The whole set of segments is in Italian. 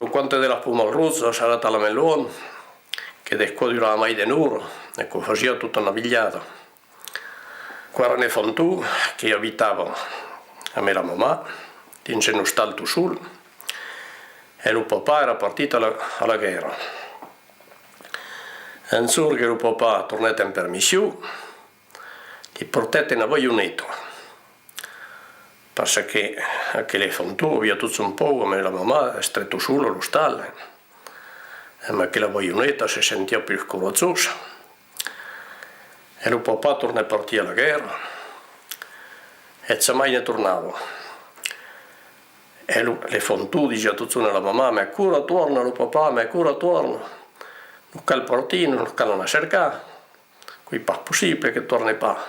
Quante della Pumal Russa sarà la melone, che da qua durava mai di nuro, ecco, faceva tutta una vigliata. Qua ne fontù, che abitavo a me la mamma, in uno stalto sul, e il papà era partito alla guerra. E un giorno che il papà tornò in permissione, gli portette una vaionetta. Perché anche le fontù via tutto un po', come la mamma è stretto solo allo stallo, ma che la vaionetta si sentiva più coraggiosa. E il papà tornò a partire alla guerra e mai ne tornava. E le fontù diceva tutto alla mamma: ma ancora torna il papà, ma ancora torna. Non cal partire, non cal una cercare, qui pas possibile che torni pa.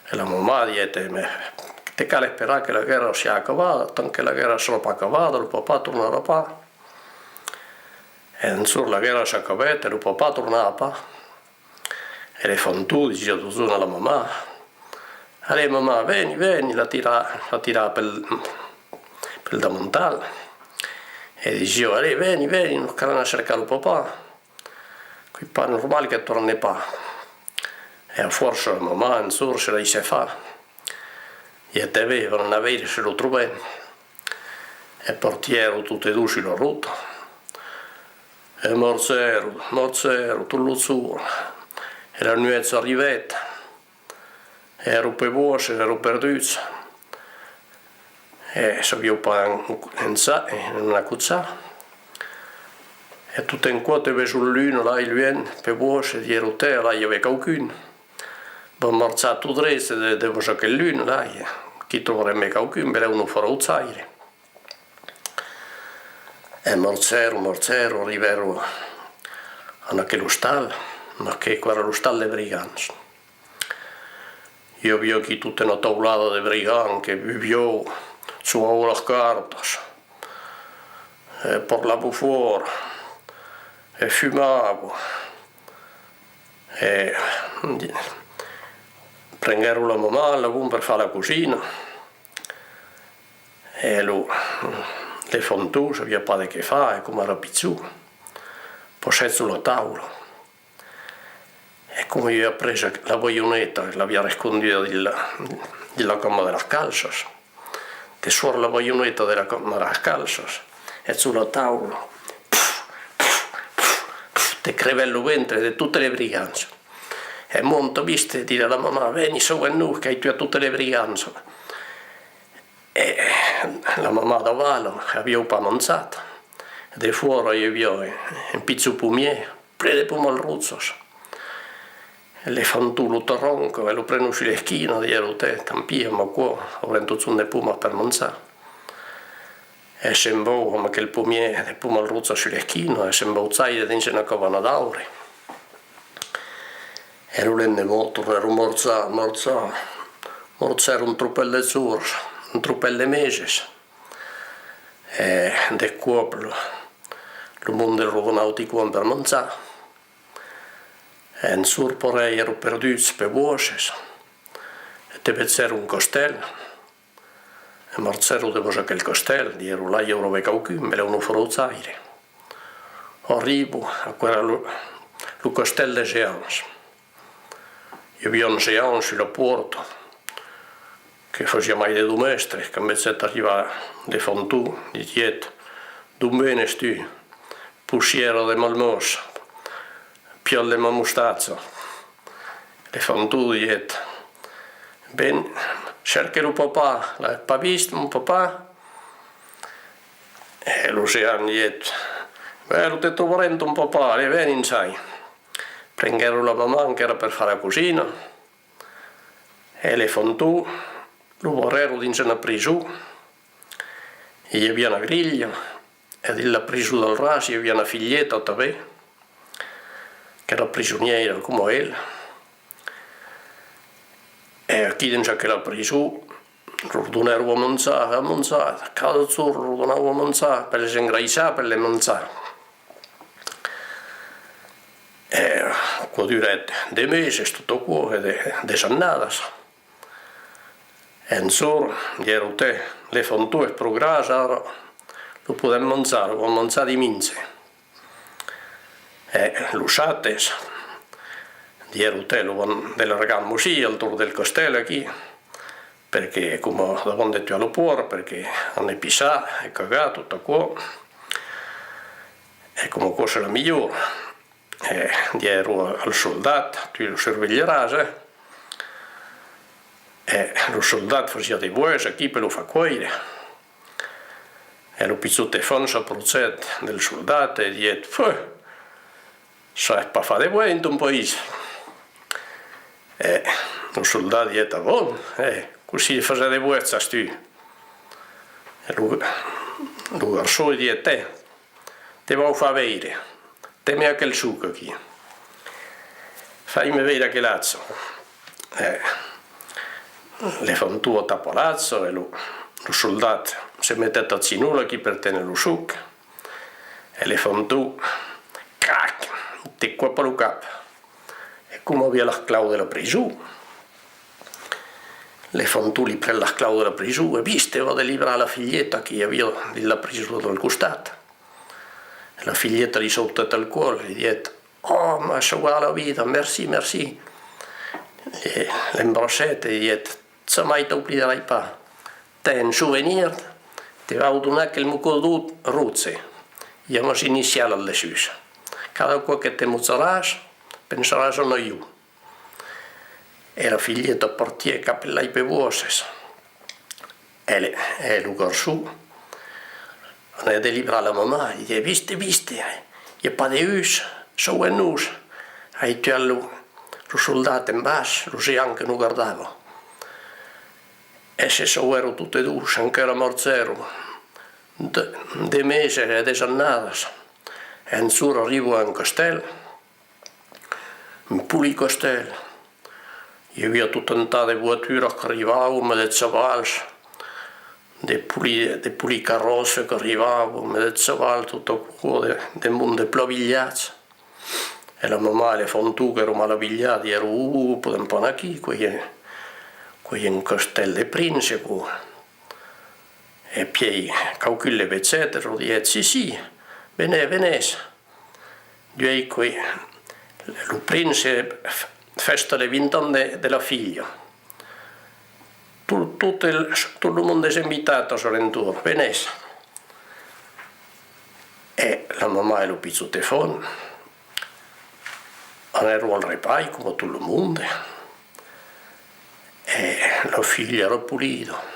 E la mamma diceva: te cal sperare che la guerra sia accavata, tanto la guerra sarà pas accavata, il papà tornerà pa. E un giorno la guerra si accavata e il papà tornava pa. E le fontù dicevano tutto alla mamma: allora mamma, vieni, la tira per il damontale. E diceva: allora vieni, non cal a cercare il papà. Qui pa normale che torni pa. E a forza la mamma un giorno se la disse fa. E te avevano una vera se lo trovai e portiero tutte e due sulla rotta e morzero tutto lo suo e la nuezza arrivata e ero per voce, ero perduto e sapevo pa in una cuccia e tutto in qua te sul luna là il vien per voce di ero te là io avevo qualcuno. Ho marciato dritto, devo sapere che l'uno, dai, chi troveremo qualcuno, me uno farà uccidere. E morzero, arrivero a quello stallo, ma che era lo stallo dei briganti. Io vi ho qui tutta una tavolata dei briganti che vivevo su le carte, e parlavo fuori, e fumavo, e prendevo la mamma, la buon per fare la cucina e le fontù, sapeva pas che fare, come era piccolo, poi sulla tavola. E come io ho preso la vaionetta e l'aveva nasconduta nella camera delle calze, che suora la vaionetta della camera delle calze e sulla tavola, te crevello ventre di tutte le briganze. E monto, viste, dire alla mamma: vieni su a noi che hai tu a tutte le briganze. E la mamma da valo aveva pas mangiato. E fuori io avevo un pizzo pumier, pieno di pumal ruzzos. E le fanno lo ronco e lo prendo sulle schine, e ero te, tampia, ma qua avrei tutto un puma per mangiare. E sembrò come che il pumier, il pumal ruzzos sulle schine, e sembrò zaire dentro una cavana d'aure. E lo lenne molto, ero morzare un truppello di zorzo, un truppello di mesi. E da qua lo mondo aeronautico per mangiare. E in sorporei ero perduto per voce. E deve essere un castello. E morzero devo sapere il castello, ero là, io avevo qualcuno, me lo farò zaire. Arrivo a quello castello di Geans. Io vi ho un seano sulla porta che faceva mai dei domestri, che invece arriva le fontù, di dietro, d'un stu, pussiera di malmosa, piolle di mustazza, le fontù di dietro. Ben, cerca il papà, l'hai pas visto un papà? E l'oceano dietro, beh, lo te troveremo un papà, vieni in sai. Prendevo la mamma che era per fare la cucina e le fontù lo vorrero dentro una prigione e gli aveva una griglia e della prigione del raso gli aveva una figlietta che era prigioniera come lui e chi dentro quella prigione lo donavo a mangiare, cada giorno lo donavo a mangiare per le ingraissare, per le mangiare. Qua durante dei mesi, tutto qua, delle annate. E un giorno, ero te, le fontù e prograssa, lo podem mangiare di minze. E l'usates, dietro te lo dell'organo sì al tour del castello qui, perché come avevamo detto allo può, perché hanno pissato e cagato tutto qua, e come cosa la migliore, e dietro al soldato, tu lo sorveglierai, e lo soldato faceva dei buoni qui per lo fare cuoire, e lo pizzotto fanno procede del soldato e dice, sai pas fare dei buoni in un paese, e lo soldato dice, buono, così faceva dei buoni tu, e lo garzone dice, te va a fare vedere, te mi ha quel succo qui, fammi vedere che lazzo, le fanno tutto a palazzo e lo soldato si mette a tazzinulo qui per tenere lo succo e le fanno tu, crac, ti qua per lo capo, e come aveva la claude della prisù, le fanno tu lì per la claude della prisù e viste vado a liberare la figlietta che aveva la prisù dal costato, e la figlietta gli saltata al cuore e gli dice, oh ma se guarda la vita, merci, merci, e l'imbrassette e gli dice, se mai ti oublierai pas, te un souvenir, ti va a donare che il mucodù ruzze, abbiamo iniziato alle sus. Cada qua che te mozzaras, pensaras a noi. E la figlietta partia capellai per voses. E lo garzù, ne delibera la mamma, gli dice, viste, e pas de us, so en us. E tu lo soldato in basso, lo si anche non guardava. E se so ero tutte e due, ancora morzero, de mesi e de giornate, e in su arrivo a un castello, un puli castello, io havia tutto un tas de voitures che arrivavano, de cavals, de puli carrozze che arrivavano, de cavals, tutto qua, de mondo plovigliati. E la mamma le fanno che ero malavigliati, ero, podem panar qui, qui in castello de principe, e poi calculeva eccetera, dice sì, venese, io qui, il principe festa le 20 anni della figlia, tutto il mondo è invitato all'intorno, venese, e la mamma e lo pizzotefone, ero al repai come tutto il mondo, e la figlia era pulita.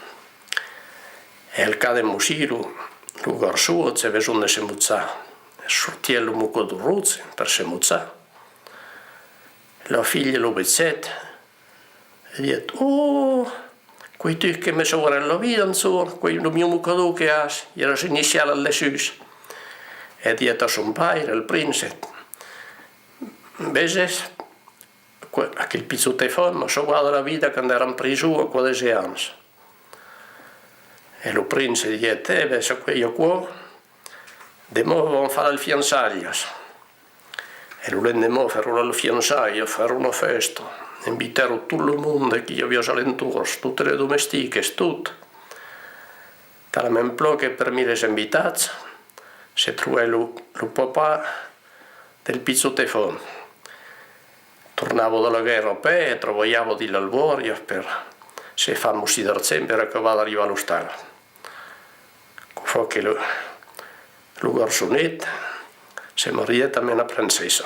E al cade musiro, lo garzone c'è bisogno di semuzzare, sortia il mucco di ruzze per semuzzare. La figlia lo bezzetta e dice, oh, quei tu che mi sono la vita, insomma, quei mio mucco che ha, era iniziale alle sus. E dice a suo padre, il principe, invece, aquel pizzotto fa, ma so guarda la vita quando era in prigione a 15 anni. E lo principe dice, se io qua, demò vanno fare il fianzaglio. E lo lendemò farò il fianzaglio, farò una festa, inviterò tutto il mondo che io vi ho all'intorno, tutte le domestiche, tutto. Tra me che per me le invitati, si trova lo papà del pizzotto. Tornavo dalla guerra e trovavo di l'alborio per se fammo si dar sempre che vada arriva allo star. Fa che lo garzonetto si marietta a una princesa.